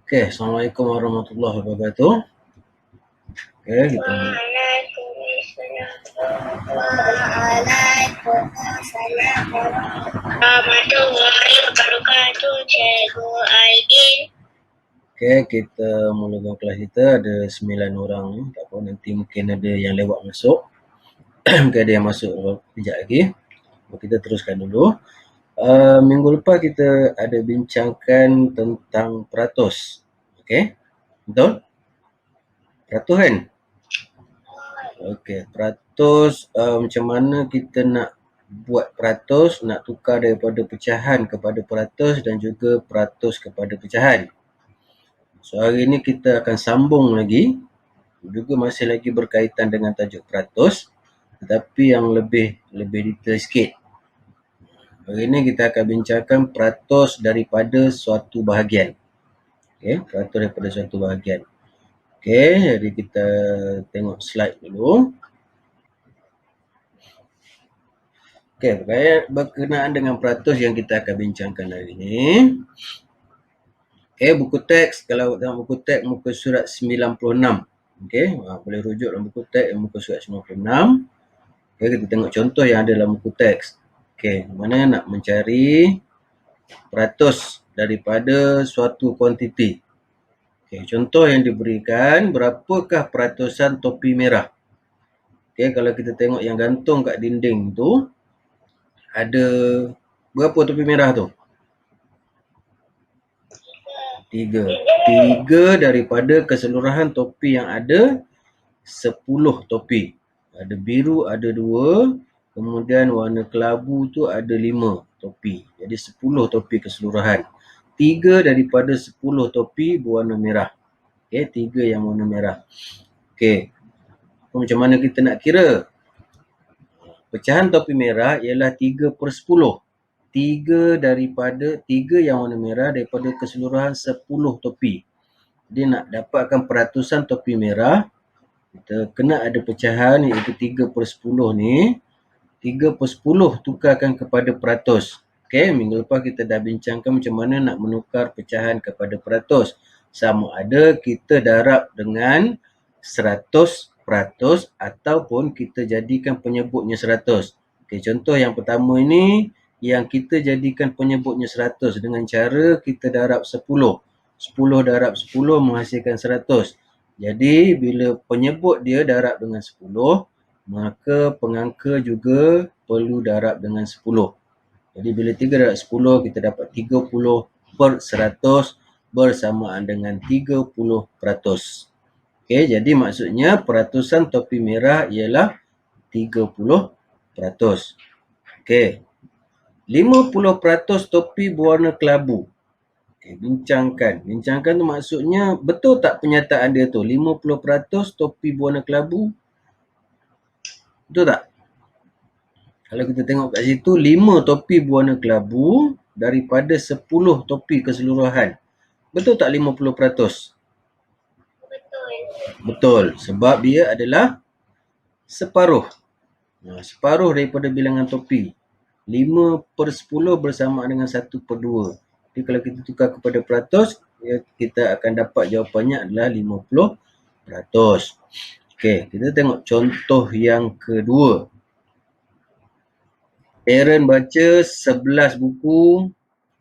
Oke, Assalamualaikum warahmatullahi wabarakatuh. Oke, kita Waalaikumsalam warahmatullahi wabarakatuh, Cikgu Aidin. Oke, kita mulakan kelas kita. Ada 9 orang ni. Tak apa, nanti mungkin ada yang lewat masuk. Mungkin ada yang masuk sekejap lagi. Kita teruskan dulu. Minggu lepas kita ada bincangkan tentang peratus. Okey, betul? Peratus kan? Okey, peratus macam mana kita nak buat peratus, nak tukar daripada pecahan kepada peratus dan juga peratus kepada pecahan. So hari ini kita akan sambung lagi, juga masih lagi berkaitan dengan tajuk peratus, tetapi yang lebih detail sikit. Hari ini kita akan bincangkan peratus daripada suatu bahagian. Okey, peratus daripada suatu bahagian. Okey, jadi kita tengok slide dulu. Okey, berkenaan dengan peratus yang kita akan bincangkan hari ini. Okey, buku teks, kalau dalam buku teks muka surat 96. Okey, boleh rujuk dalam buku teks muka surat 96. Okey, kita tengok contoh yang ada dalam buku teks. Okey, mana nak mencari peratus daripada suatu kuantiti. Okey, contoh yang diberikan, berapakah peratusan topi merah? Okey, kalau kita tengok yang gantung kat dinding tu, ada berapa topi merah tu? 3. 3 daripada keseluruhan topi yang ada 10 topi. Ada biru ada 2, kemudian warna kelabu tu ada 5 topi. Jadi 10 topi keseluruhan. 3 daripada 10 topi berwarna merah. Okey, 3 yang warna merah. Okey. Macam mana kita nak kira? Pecahan topi merah ialah 3/10. 3 yang warna merah daripada keseluruhan 10 topi. Jadi nak dapatkan peratusan topi merah, kita kena ada pecahan iaitu 3/10 ni. 3/10 tukarkan kepada peratus. Okey, minggu lepas kita dah bincangkan macam mana nak menukar pecahan kepada peratus. Sama ada kita darab dengan 100% ataupun kita jadikan penyebutnya 100. Okey, contoh yang pertama ini yang kita jadikan penyebutnya 100 dengan cara kita darab 10. 10 darab 10 menghasilkan 100. Jadi bila penyebut dia darab dengan 10, maka pengangka juga perlu darab dengan 10. Jadi bila 3 darab 10, kita dapat 30/100 bersamaan dengan 30%. Okey, jadi maksudnya peratusan topi merah ialah 30%. Okey. 50% topi berwarna kelabu. Okey, bincangkan. Bincangkan tu maksudnya betul tak pernyataan dia tu? 50% topi berwarna kelabu. Betul tak? Kalau kita tengok kat situ, 5 topi berwarna kelabu daripada 10 topi keseluruhan. Betul tak 50%? Betul. Betul. Sebab dia adalah separuh. Separuh daripada bilangan topi. 5/10 bersamaan dengan 1/2. Jadi kalau kita tukar kepada peratus, kita akan dapat jawapannya adalah 50%. Okey, kita tengok contoh yang kedua. Aaron baca 11 buku,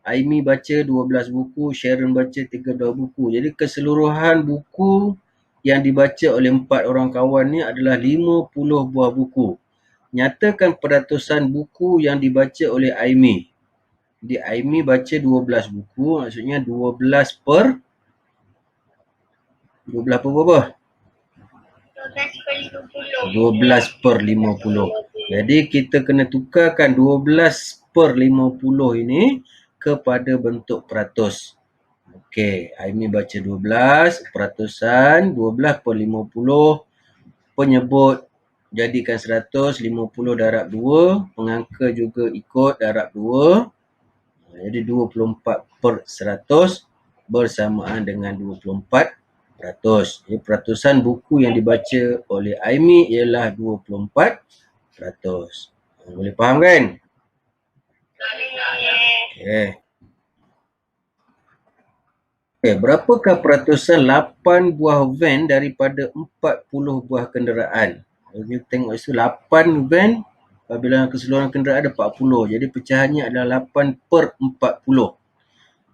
Aimi baca 12 buku, Sharon baca 13 buku. Jadi keseluruhan buku yang dibaca oleh 4 orang kawan ni adalah 50 buah buku. Nyatakan peratusan buku yang dibaca oleh Aimi. Jadi Aimi baca 12 buku, maksudnya 12 per berapa? 12/50. Jadi kita kena tukarkan 12/50 ini kepada bentuk peratus. Okey, Aimi baca 12, peratusan 12/50, penyebut jadikan 100, 50 darab 2, pengangka juga ikut darab 2. Jadi 24/100 bersamaan dengan 24%. Jadi peratusan buku yang dibaca oleh Aimi ialah 24%. Boleh faham kan? Okey. Berapakah peratusan 8 buah van daripada 40 buah kenderaan? Kalau kita tengok isu 8 van, apabila keseluruhan kenderaan ada 40. Jadi pecahannya adalah 8/40.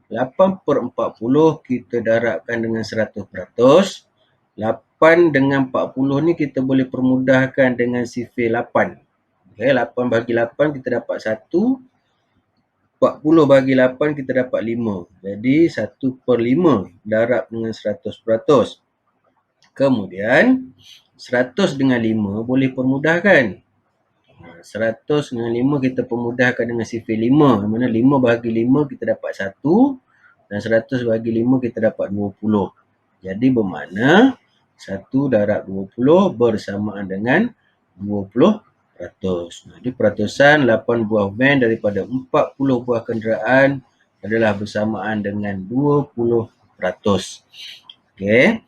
8/40 kita darabkan dengan 100%. 8 dengan 40 ni kita boleh permudahkan dengan sifar 8. 8 bagi 8 kita dapat 1. 40 bagi 8 kita dapat 5. Jadi 1/5 darab dengan 100%. Kemudian 100 dengan 5 boleh permudahkan. 100 dengan 5 kita permudahkan dengan sifar 5. Mana 5 bagi 5 kita dapat 1. Dan 100 bagi 5 kita dapat 20. Jadi bermakna 1 darab 20 bersamaan dengan 20%. Jadi peratusan 8 buah van daripada 40 buah kenderaan adalah bersamaan dengan 20%. Okey.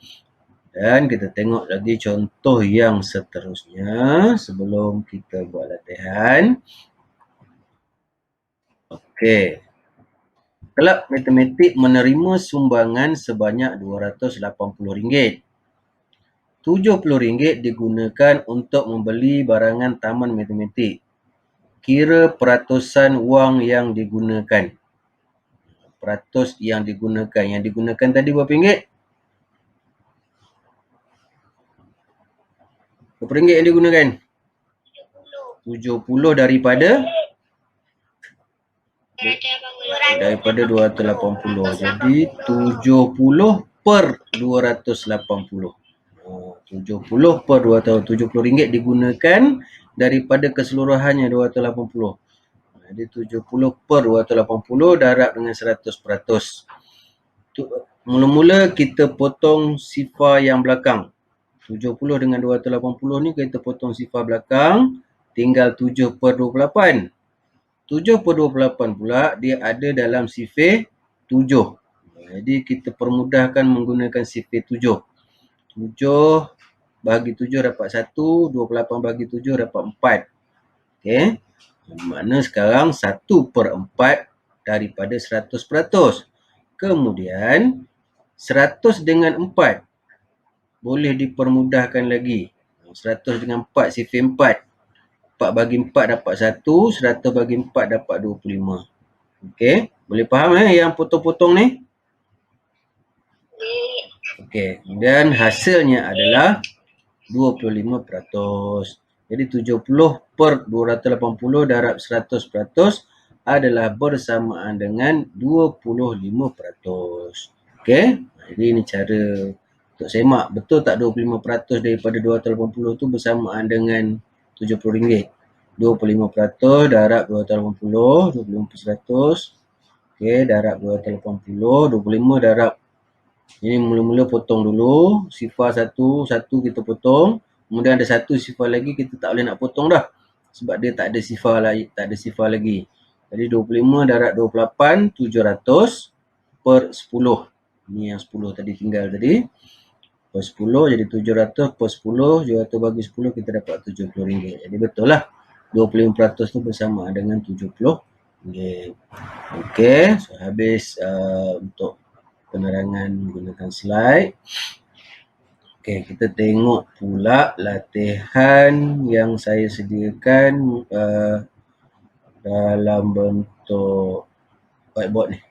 Dan kita tengok lagi contoh yang seterusnya sebelum kita buat latihan. Okey. Kelab Matematik menerima sumbangan sebanyak RM280. RM70 digunakan untuk membeli barangan taman matematik. Kira peratusan wang yang digunakan. Peratus yang digunakan. Yang digunakan tadi berapa ringgit? Berapa ringgit yang digunakan? 70 daripada? Daripada 280. Jadi 70 per 280. 70 per 270 ringgit digunakan daripada keseluruhannya 280. Jadi 70 per 280 darab dengan 100%. Mula-mula kita potong sifar yang belakang. 70 dengan 280 ni kita potong sifar belakang. Tinggal 7 per 28. 7 per 28 pula dia ada dalam sifar 7. Jadi kita permudahkan menggunakan sifar 7. 7 bagi 7 dapat 1, 28 bagi 7 dapat 4. Okey. Makna sekarang 1/4 daripada 100%. Kemudian 100 dengan 4 boleh dipermudahkan lagi. 100 dengan 4 sifar 4. 4 bagi 4 dapat 1, 100 bagi 4 dapat 25. Okey, boleh faham yang potong-potong ni? Okey, kemudian hasilnya adalah 25%. Jadi 70 per 280 darab 100% adalah bersamaan dengan 25%. Okey, jadi ini cara untuk semak. Betul tak 25% daripada 280 tu bersamaan dengan RM70? 25% darab 280, 25%. Okey, darab 280, 25 darab. Ini mula-mula potong dulu. Sifar satu kita potong. Kemudian ada satu sifar lagi kita tak boleh nak potong dah. Sebab dia tak ada sifar lagi. Jadi 25 darab 28, 700 per 10. Ini yang 10 tadi tinggal tadi. Per 10 jadi 700 per 10. 700 bagi 10 kita dapat RM70. Jadi betul lah. 25% tu bersama dengan RM70. Okey. So habis untuk penerangan menggunakan slide. Okey, kita tengok pula latihan yang saya sediakan dalam bentuk whiteboard ni.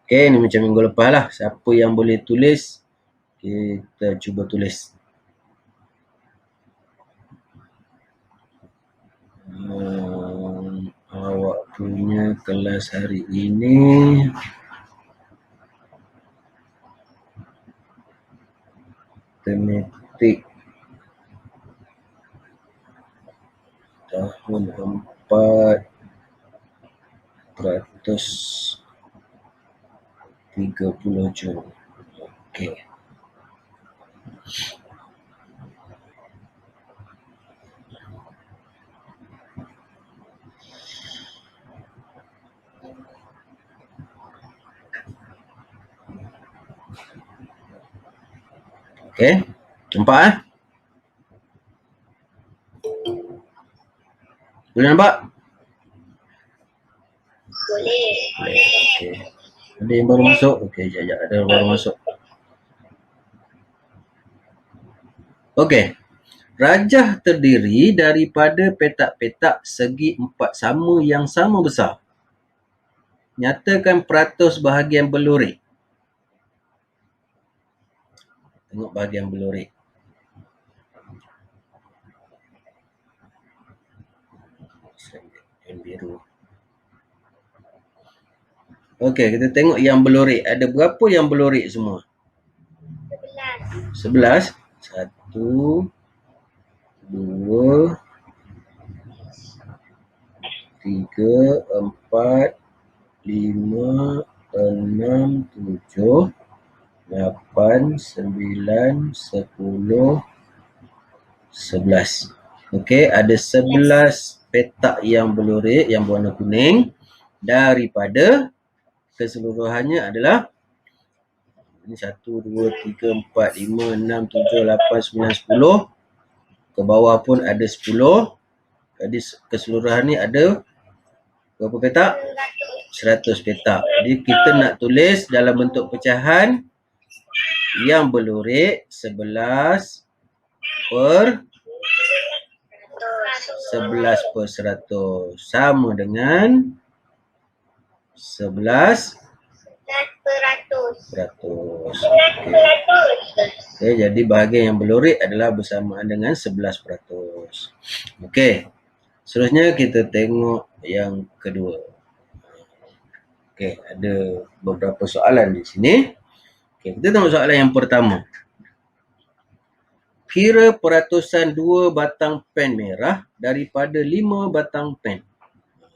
Okey, ni macam minggu lepas lah. Siapa yang boleh tulis, kita cuba tulis. Awak punya kelas hari ini matematik tahun 4/30 Jun. Okey. Okey, nampak Boleh nampak? Boleh. Boleh. Okey. Ada yang baru masuk? Okey, sekejap. Ada yang baru masuk. Okey. Rajah terdiri daripada petak-petak segi empat sama yang sama besar. Nyatakan peratus bahagian berlurik. Tengok bahagian berlurik. Yang biru. Okey, kita tengok yang berlurik. Ada berapa yang berlurik semua? 11. 11. 1, 2, 3, 4, 5, 6, 7, 8, 9, 10, 11. Okey, ada 11 petak yang berlurik yang berwarna kuning daripada keseluruhannya adalah ini 1, 2, 3, 4, 5, 6, 7, 8, 9, 10. Ke bawah pun ada 10. Jadi keseluruhan ni ada berapa petak? 100 petak. Jadi kita nak tulis dalam bentuk pecahan yang berlurik 11 per 11 per 100 sama dengan 11 11%. 100. Okey, jadi bahagian yang berlurik adalah bersamaan dengan 11%. Okey. Seterusnya kita tengok yang kedua. Okey, ada beberapa soalan di sini. Okey, kita tengok soalan yang pertama. Kira peratusan 2 batang pen merah daripada 5 batang pen.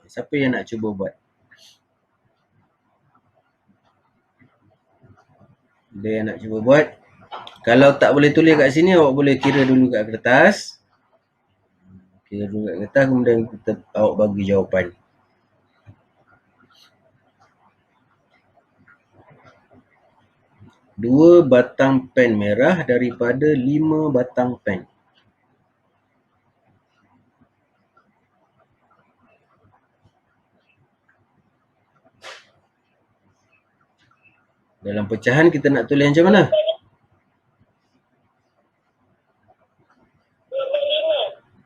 Siapa yang nak cuba buat? Ada yang nak cuba buat? Kalau tak boleh tulis kat sini, awak boleh kira dulu kat kertas. Kira dulu kat kertas, kemudian awak bagi jawapan. Dua batang pen merah daripada 5 batang pen. Dalam pecahan kita nak tulis macam mana?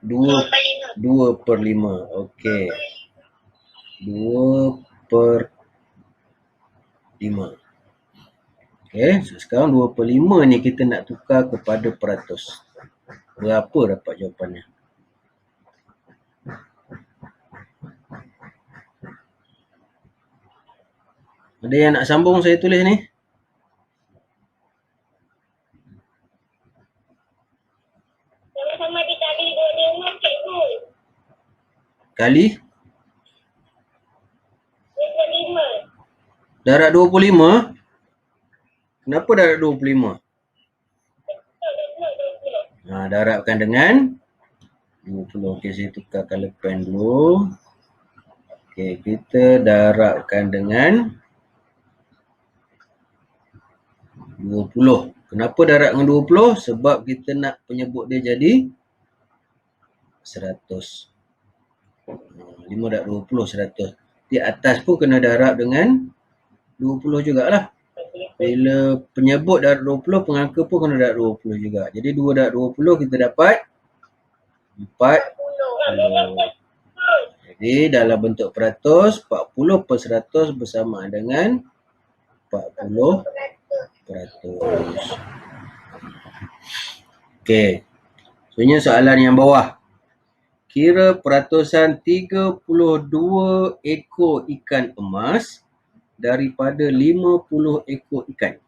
2 per 5. Okey. 2 per 5. Okey, so sekarang 2 per 5 ni kita nak tukar kepada peratus. Berapa dapat jawapannya? Ada yang nak sambung saya tulis ni? Sama-sama dikali 25 cikgu. Kali 25. darab 25. Kenapa darab 25? Darabkan dengan 20. Okey, saya tukar color pen dulu. Okey, kita darabkan dengan 20. Kenapa darab dengan 20? Sebab kita nak penyebut dia jadi 100. 5 darab 20, 100. Di atas pun kena darab dengan 20 jugalah. Bila penyebut darab 20, pengangka pun kena darab 20 juga. Jadi 2 darab 20 kita dapat 40. Jadi dalam bentuk peratus, 40 per 100 bersamaan dengan 40%. Okey. Sebenarnya soalan yang bawah. Kira peratusan 32 ekor ikan emas daripada 50 ekor ikan.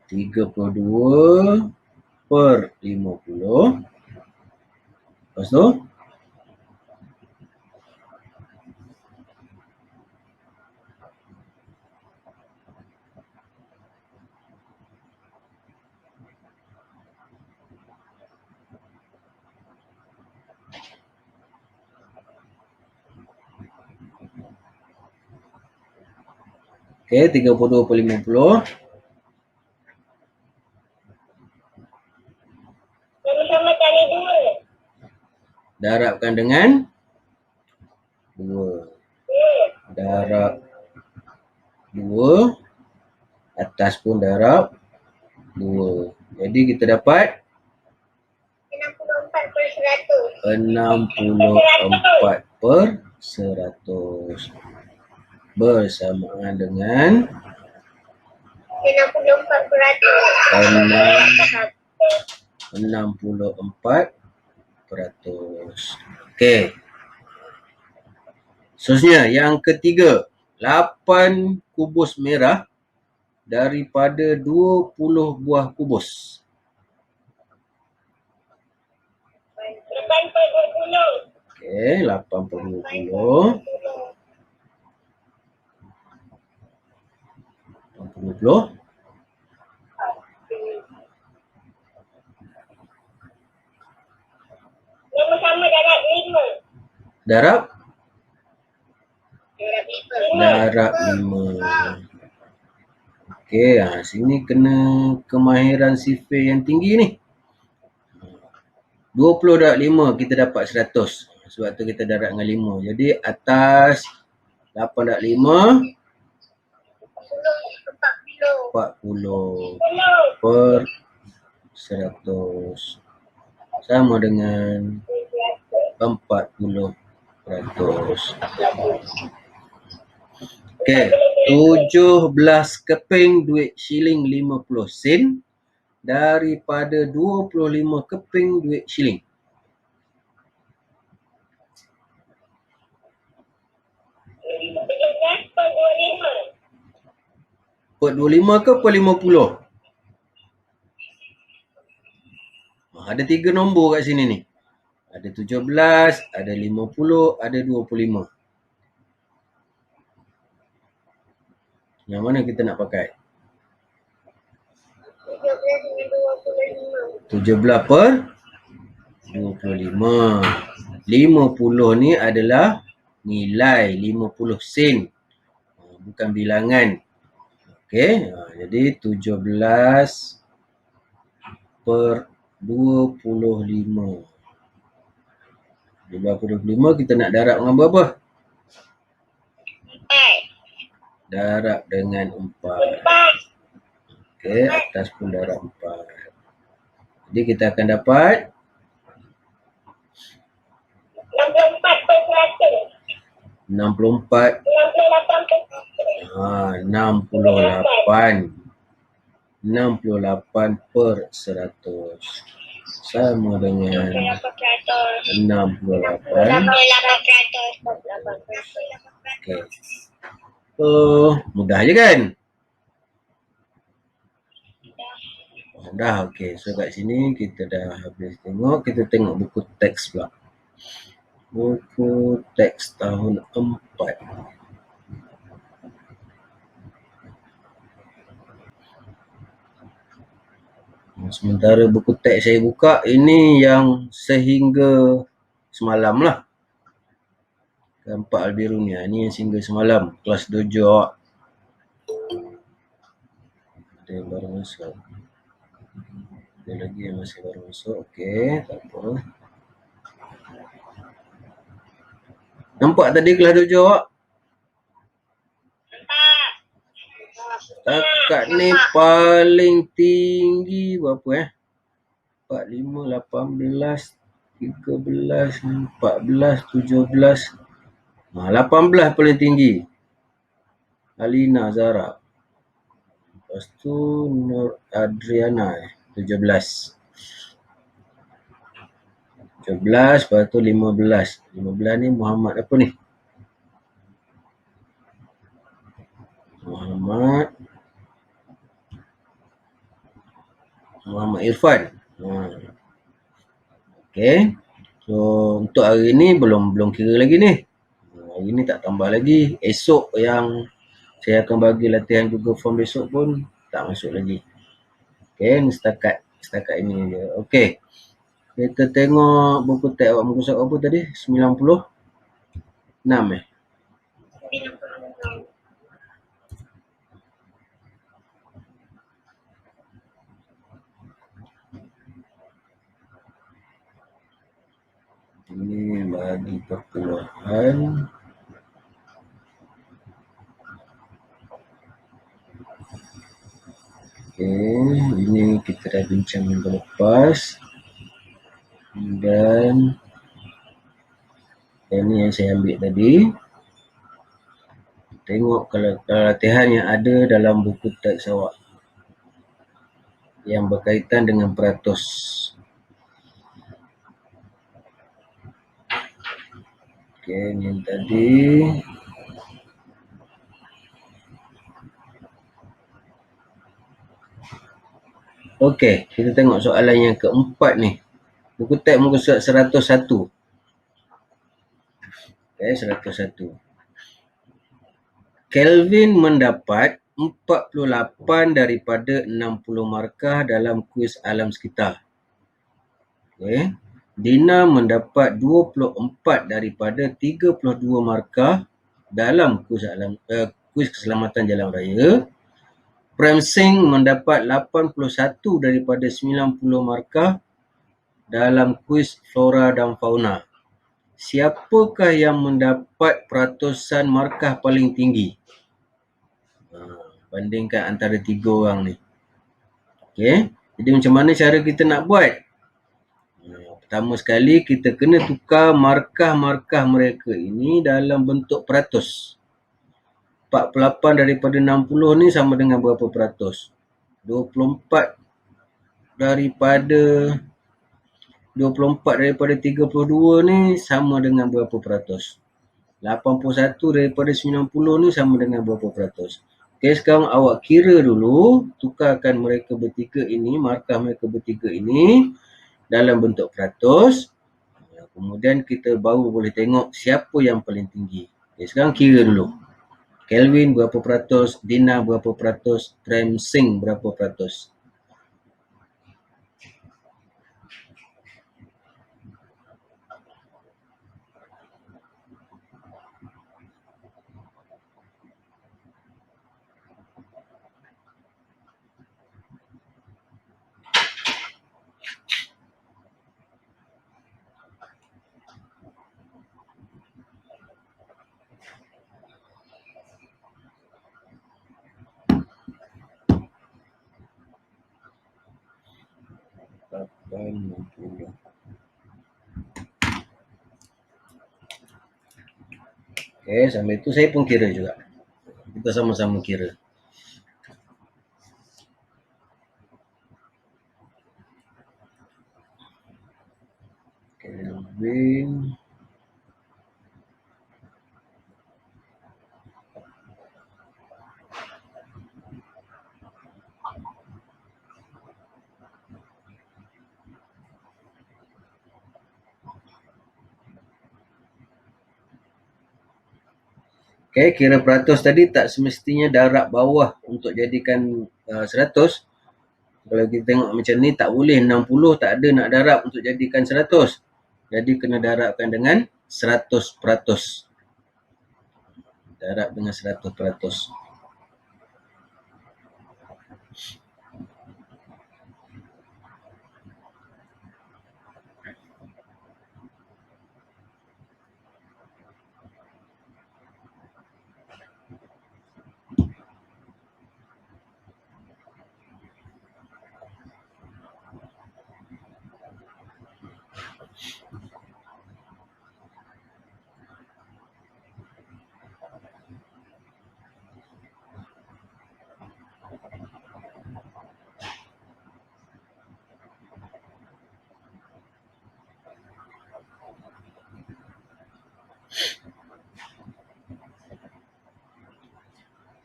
32 per 50. Lepas tu? Okey, 32 per 50. Sama-sama kali 2 Darabkan dengan 2. Darab 2. Atas pun darab 2. Jadi kita dapat 64%. 64%. Bersamaan dengan 64%. Okey. Seterusnya, yang ketiga. 8 kubus merah daripada 20 buah kubus. 8/20. Okey, 8/20. 80. Yang sama darab 5. Darab? Darab 5. Darab 5. Okey, sini kena kemahiran sifir yang tinggi ni. 20 darab 5 kita dapat 100. Sebab tu kita darab dengan 5. Jadi atas 8 darab 5 40 per 100 sama dengan 40%. Okey, 17 keping duit shilling 50 sen daripada 25 keping duit shilling. 17/25. Per 25 ke per 50? Ada 3 nombor kat sini ni. Ada 17, ada 50, ada 25. Yang mana kita nak pakai? 17 per 25. 50 ni adalah nilai 50 sen. Bukan bilangan. Okey, jadi 17 per 25. 25 kita nak darab dengan berapa? 4. Darab dengan 4. Okey, atas pun darab 4. Jadi kita akan dapat 64%. 64. 68%. 68 per 100 sama dengan 68. Okey. Mudah je kan? Dah, okey. So kat sini kita dah habis tengok. Kita tengok buku teks pula. Buku teks tahun 4. Sementara buku teks saya buka, ini yang sehingga semalam lah. Keempat Albirunia. Ni yang sehingga semalam. Kelas dojo awak. Ada yang baru masuk. Ada lagi yang masih baru masuk. Okey, tak apa. Nampak tadi kelas dojo awak? Takat ni paling tinggi berapa 45, 18, 13, 14, 17. 18 paling tinggi. Alina Zara. Lepas tu Nur Adriana 17. 17, lepas tu 15. 15 ni Muhammad apa ni? Muhammad Irfan. Okey. So untuk hari ni belum kira lagi ni. Hari ni tak tambah lagi. Esok yang saya akan bagi latihan Google Form besok pun tak masuk lagi. Okey, ni setakat ini je. Okey. Kita tengok buku teks awak muka surat apa tadi? 96 Ini bagi perpuluhan. Ini kita dah bincang minggu lepas. Dan ini yang saya ambil tadi. Tengok kalau latihan yang ada dalam buku teks awak yang berkaitan dengan peratus. Ini yang tadi. Okey, kita tengok soalan yang keempat ni. Buku teks muka surat 101. Okey, 101. Kelvin mendapat 48 daripada 60 markah dalam kuis alam sekitar. Okey. Dina mendapat 24 daripada 32 markah dalam kuis keselamatan jalan raya. Premsing mendapat 81 daripada 90 markah dalam kuis flora dan fauna. Siapakah yang mendapat peratusan markah paling tinggi? Bandingkan antara 3 orang ni. Okey. Jadi macam mana cara kita nak buat? Pertama sekali kita kena tukar markah-markah mereka ini dalam bentuk peratus. 48 daripada 60 ni sama dengan berapa peratus? 24 daripada 32 ni sama dengan berapa peratus? 81 daripada 90 ni sama dengan berapa peratus? Okey, sekarang awak kira dulu, tukarkan mereka bertiga ini, markah mereka bertiga ini dalam bentuk peratus. Kemudian kita baru boleh tengok siapa yang paling tinggi. Okey, sekarang kira dulu. Kelvin berapa peratus, Dina berapa peratus, Premsing berapa peratus. Okey, sambil itu saya pun kira juga. Kita sama-sama kira. Kelvin Okey, kira peratus tadi tak semestinya darab bawah untuk jadikan 100. Kalau kita tengok macam ni tak boleh 60 tak ada nak darab untuk jadikan 100. Jadi kena darabkan dengan 100%. Darab dengan 100%.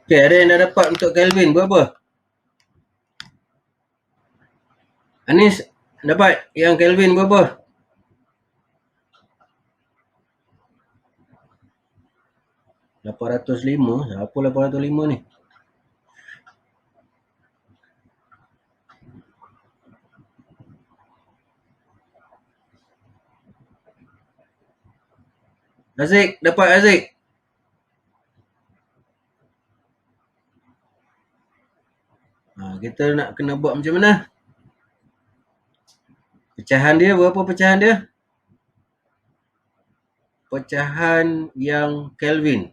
Okey, ada yang dah dapat untuk Kelvin berapa? Anis dapat yang Kelvin berapa? 805. Apa 805 ni? Azik, dapat Azik? Kita nak kena buat macam mana? Pecahan dia berapa pecahan dia? pecahan yang Kelvin?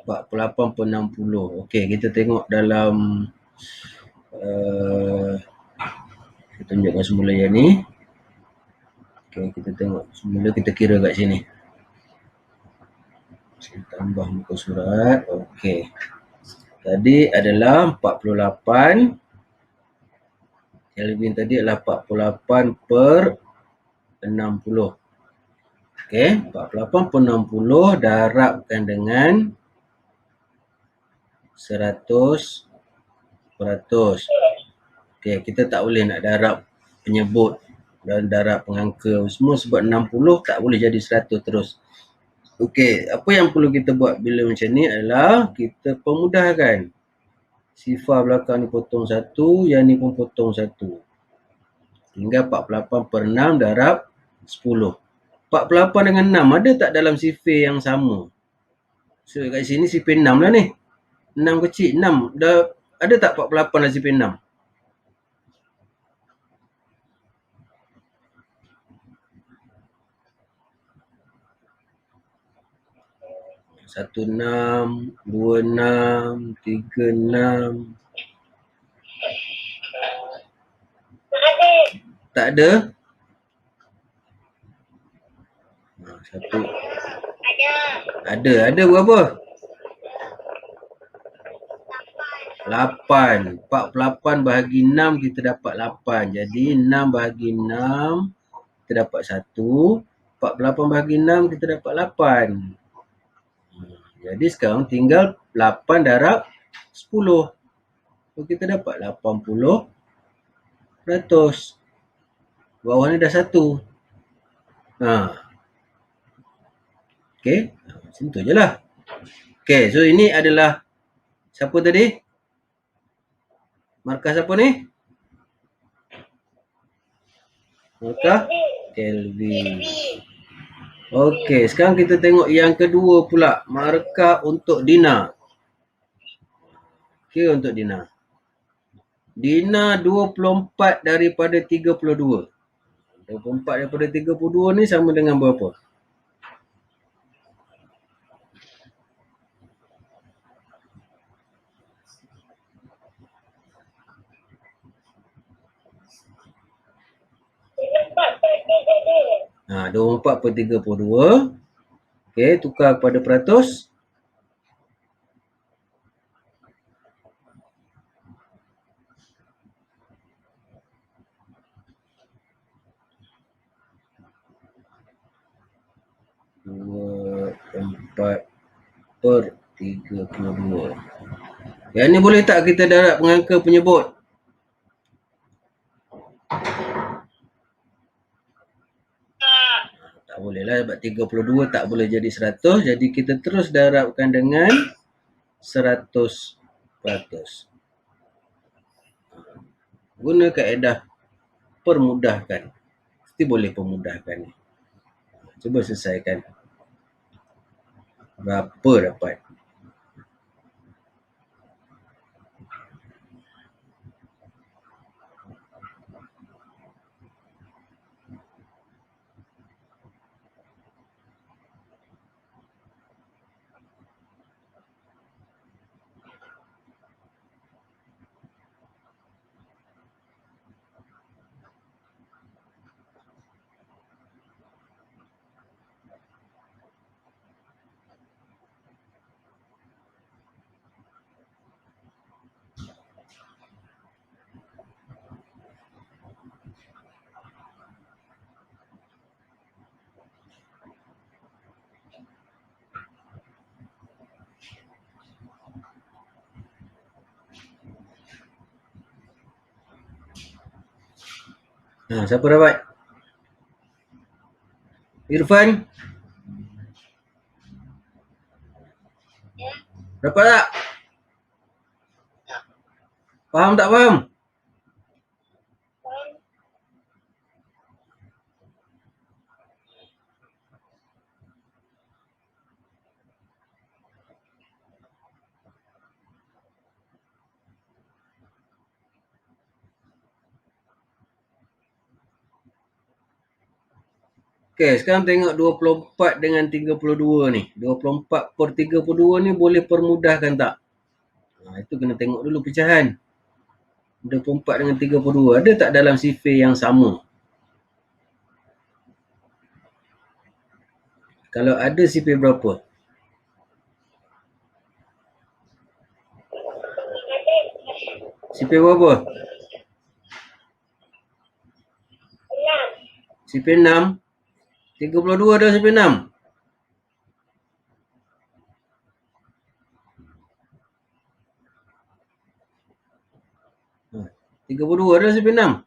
48 per 60. Okey, kita tengok dalam kita tunjukkan semula yang ni. Okey, kita tengok semula, kita kira kat sini. Saya tambah muka surat. Okey. Tadi adalah 48. Kelvin tadi adalah 48 per 60. Okey, 48 per 60 darabkan dengan 100%. Okey, kita tak boleh nak darab penyebut dan darab pengangka semua sebab 60 tak boleh jadi 100 terus. Okey, apa yang perlu kita buat bila macam ni adalah kita pemudahkan. Sifar belakang ni potong 1, yang ni pun potong 1. Tinggal 48 per 6 darab 10. 48 dengan 6 ada tak dalam sifir yang sama? So kat sini sifir 6 lah ni. 6 kecil, 6. Dah ada tak 48 dalam sifir 6? Satu 6, 2 6, 3 6. Tak ada? Satu. Ada berapa? 8. 48 bahagi 6 kita dapat 8. Jadi 6 bahagi 6 kita dapat 1. 48 bahagi 6 kita dapat 8. Jadi sekarang tinggal 8 darab 10. So kita dapat 80%. Bawah ni dah 1. Okey, macam tu je lah. Okey, so ini adalah siapa tadi? Markah siapa ni? Markah Kelvin. Okey, sekarang kita tengok yang kedua pula. Markah untuk Dina. Okey, untuk Dina. Dina 24 daripada 32. 24 daripada 32 ni sama dengan berapa? Ha, 24 per 32. Okey, tukar kepada peratus. Dua 4 per 32. Yang ni boleh tak kita darab pengangka penyebut? Tak boleh lah sebab 32 tak boleh jadi 100. Jadi kita terus darabkan dengan 100%. Guna kaedah permudahkan. Mesti boleh permudahkan ni. Cuba selesaikan. Berapa dapat? Siapa dapat? Irfan? Dapat tak? Faham tak faham? Okey, sekarang tengok 24 dengan 32 ni. 24/32 ni boleh permudahkan tak? Itu kena tengok dulu pecahan. 24 dengan 32 ada tak dalam sifir yang sama? Kalau ada, sifir berapa? Sifir berapa? 6. Sifir 6. 32 ada sifir 6. Ha, 32 ada sifir 6.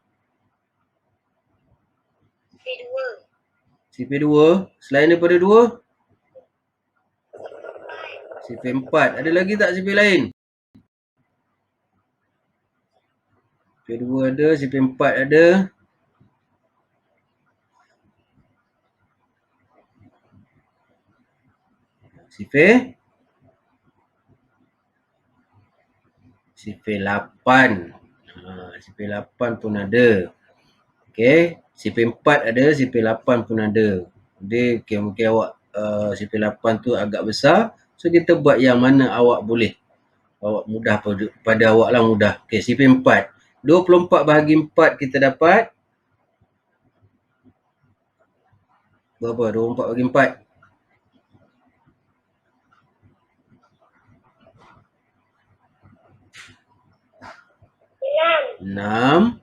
Sifir 2. Sifir 2. Selain daripada 2? Sifir 4. Ada lagi tak sifir lain? Sifir 2 ada, sifir 4 ada. Sifir 8. Sifir 8 pun ada. Okey, sifir 4 ada, sifir 8 pun ada. Jadi mungkin awak sifir 8 tu agak besar. So kita buat yang mana awak boleh. Awak mudah pada awak lah mudah. Okey, sifir 4. 24 bahagi 4 kita dapat berapa? 24 bahagi 4. 6.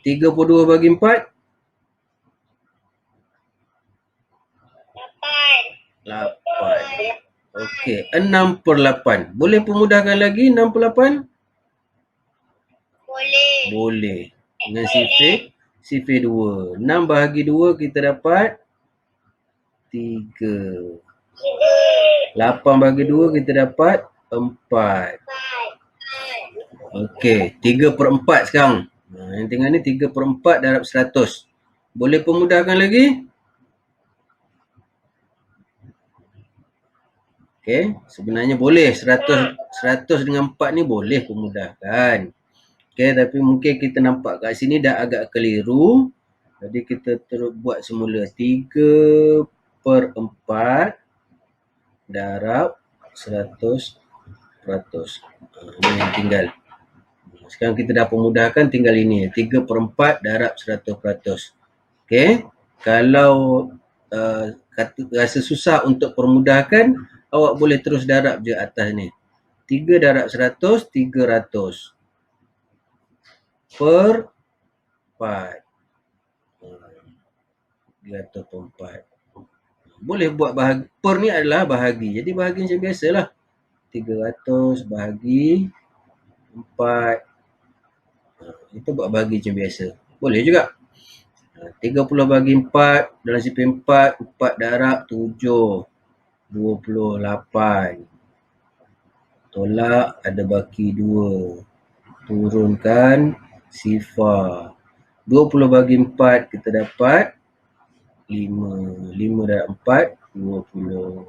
32 bagi 4. 8. Okey, 6/8. Boleh pemudahkan lagi 6/8? Boleh. Boleh. Dengan sifir 2. 6 bahagi 2 kita dapat 3. 8 bahagi 2 kita dapat 4. Okey, 3/4 sekarang. Yang tengah ni 3/4 darab 100. Boleh pemudahkan lagi? Okey, sebenarnya boleh. 100 dengan 4 ni boleh pemudahkan. Okey, tapi mungkin kita nampak kat sini dah agak keliru. Jadi kita terus buat semula. 3/4 darab 100%. Ini yang tinggal. Sekarang kita dah pemudahkan, tinggal ini. 3/4 darab 100%. Okey, kalau rasa susah untuk permudahkan, awak boleh terus darab je atas ni. 3 darab 100, 300. Per 4. 300/4. Boleh buat bahagi. Per ni adalah bahagi. Jadi bahagi macam biasalah. 300 bahagi 4. Itu buat bahagi macam biasa. Boleh juga. 30 bagi 4 dalam sifir 4. 4 darab 7. 28. Tolak ada baki 2. Turunkan sifar. 20 bagi 4 kita dapat 5. 5 darab 4, 20.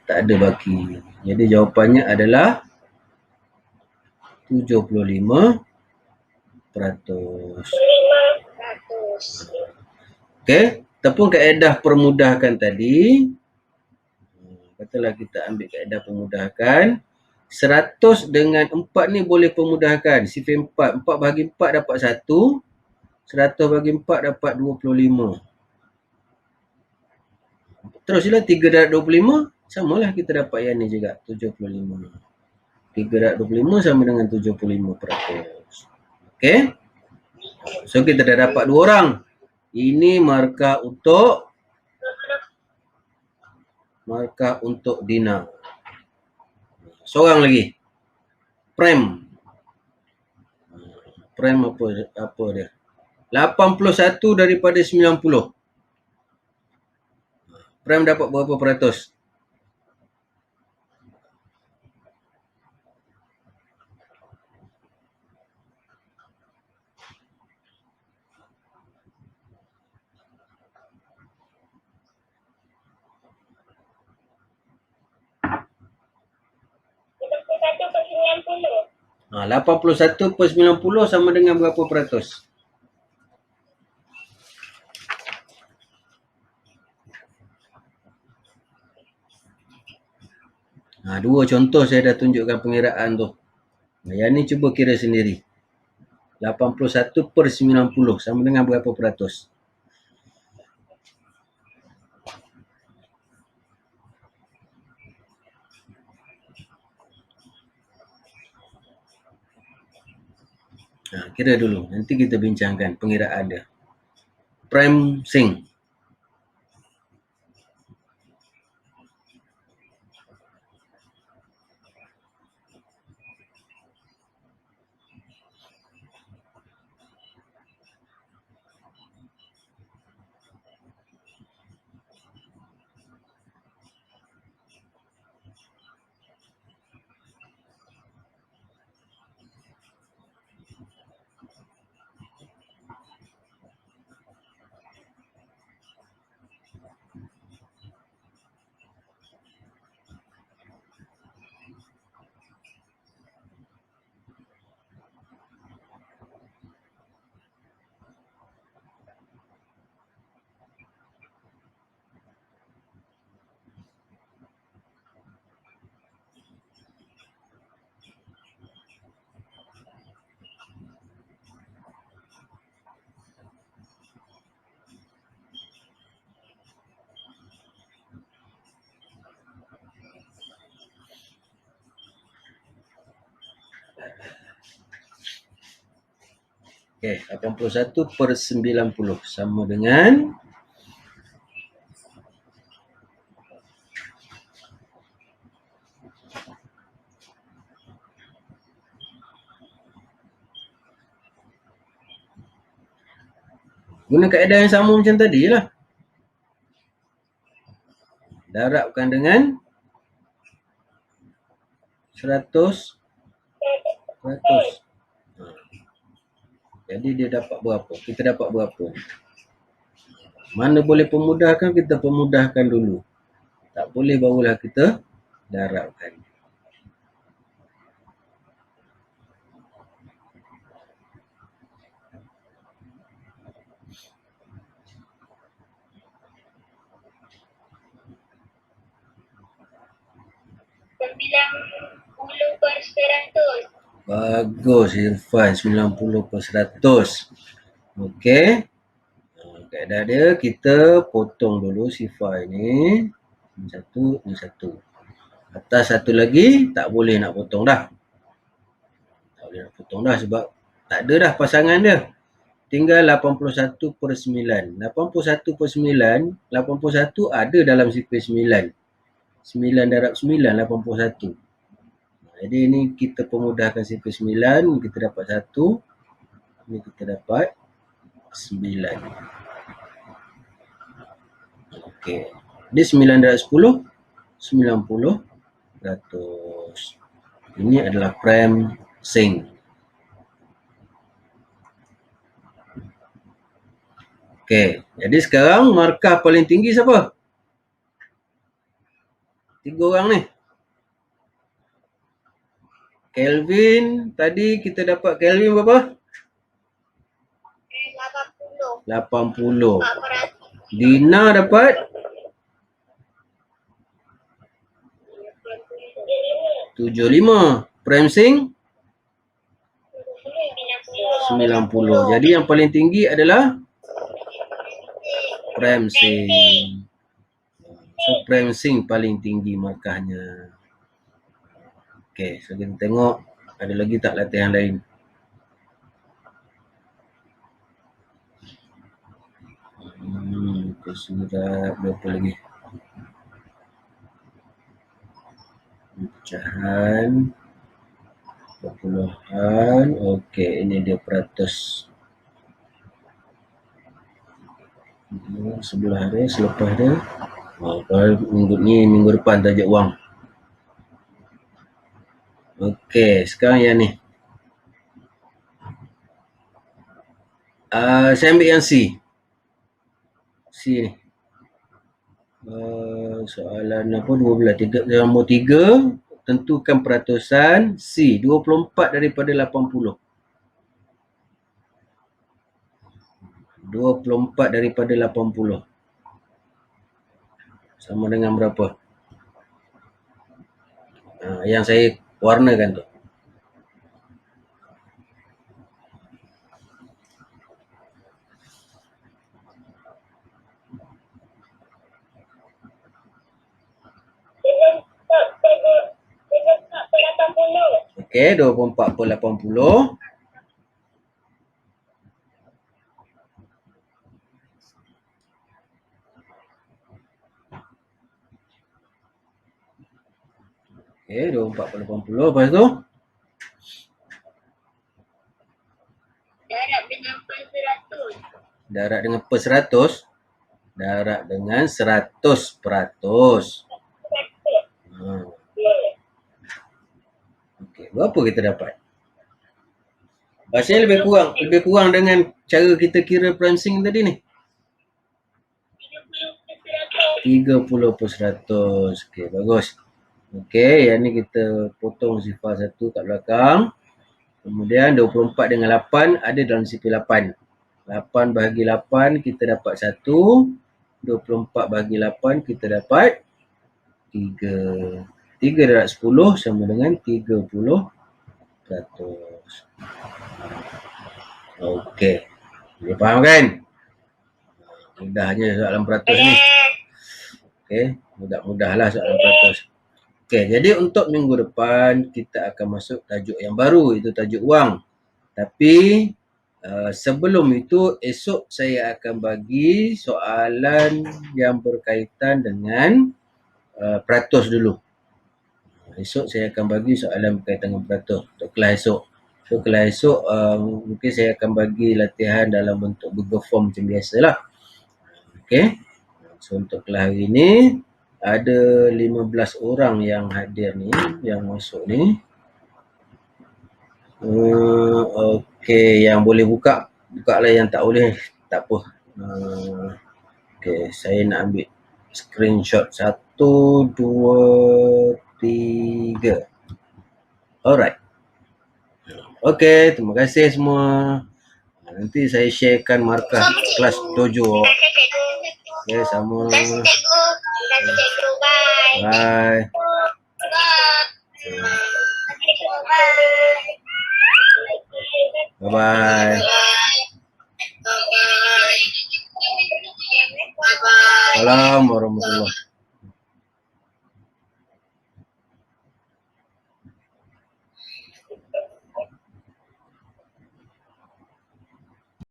Tak ada baki. Jadi jawapannya adalah 75%. 5%. Okey, ataupun kaedah permudahkan tadi. Katalah kita ambil kaedah permudahkan. 100 dengan 4 ni boleh permudahkan. Sifir 4. 4 bahagi 4 dapat 1. 100 bagi 4 dapat 25. Terus je lah 3 darab 25. Samalah kita dapat yang ni juga. 75. 3 darab 25 sama dengan 75%. Okey. So kita dah dapat 2 orang. Ini markah untuk Dina. Seorang lagi. Prem. Prem apa dia? 81 daripada 90. Prem dapat berapa peratus? Kita 81/90. 81/90 sama dengan berapa peratus? Dua contoh saya dah tunjukkan pengiraan tu. Yang ni cuba kira sendiri. 81/90 sama dengan berapa peratus? Kira dulu. Nanti kita bincangkan pengiraan dia. Prime Sing. Okey, 81/90 sama dengan guna kaedah yang sama macam tadi lah. Darabkan dengan 100. Jadi dia dapat berapa? Kita dapat berapa? Mana boleh pemudahkan, kita pemudahkan dulu. Tak boleh barulah kita darabkan. Bagus Irfan, 90/100. Okey. Kaedah dia kita potong dulu sifar ini. Ini satu, ini satu. Atas satu lagi tak boleh nak potong dah. Tak boleh nak potong dah sebab tak ada dah pasangan dia. Tinggal 81/9. 81/9, 81 ada dalam sifar 9. 9 darab 9, 81. Jadi ini kita pemudahkan sifar 9, kita dapat 1. Ini kita dapat 9. Okey. Ini 9 darab 10, 90%. Ini adalah prime Sing. Okey. Jadi sekarang markah paling tinggi siapa? 3 orang ni. Kelvin, tadi kita dapat Kelvin berapa? 80. Dina dapat 75. Prime Sing 90. Jadi yang paling tinggi adalah Prime Sing. So Prime Sing paling tinggi markahnya. Okey, so kita tengok ada lagi tak latihan lain. Surat berapa lagi? Pecahan, perpuluhan. Okey, ini dia peratus. Sebelah dia, selepas dia. Kalau minggu depan tajuk wang. Okey, sekarang yang ni. Saya ambil yang C. C ni. Soalan apa? 12. Nombor 3. Tentukan peratusan C. 24 daripada 80. 24 daripada 80. Sama dengan berapa? Yang saya warnakan tu. Okey, 24/80. Okey, 24/80. Lepas tu? Darab dengan per 100. Darab dengan 100%. Okey, berapa kita dapat? Rasanya lebih kurang dengan cara kita kira prime sync tadi ni. 30%. Okey, bagus. Okey, yang ni kita potong sifar 1 kat belakang. Kemudian 24 dengan 8 ada dalam sifar 8. 8 bahagi 8 kita dapat 1. 24 bahagi 8 kita dapat 3. 3 darab 10 sama dengan 30%. Okey. Boleh faham kan? Mudahnya soalan peratus ni. Okey, mudah-mudahlah soalan peratus. Okey, jadi untuk minggu depan kita akan masuk tajuk yang baru, itu tajuk wang. Tapi sebelum itu esok saya akan bagi soalan yang berkaitan dengan peratus dulu. Esok saya akan bagi soalan berkaitan dengan peratus untuk kelas esok. So kelas esok mungkin saya akan bagi latihan dalam bentuk Google Form macam biasalah. Okey. So untuk kelas hari ni ada 15 orang yang hadir ni, yang masuk ni. Okey, yang boleh buka lah, yang tak boleh tak apa. Okey, saya nak ambil screenshot 1 2 3. Alright. Okey, terima kasih semua. Nanti saya sharekan markah kelas 7. Okey, sama. Bye. Bye-bye. Assalamualaikum warahmatullahi wabarakatuh.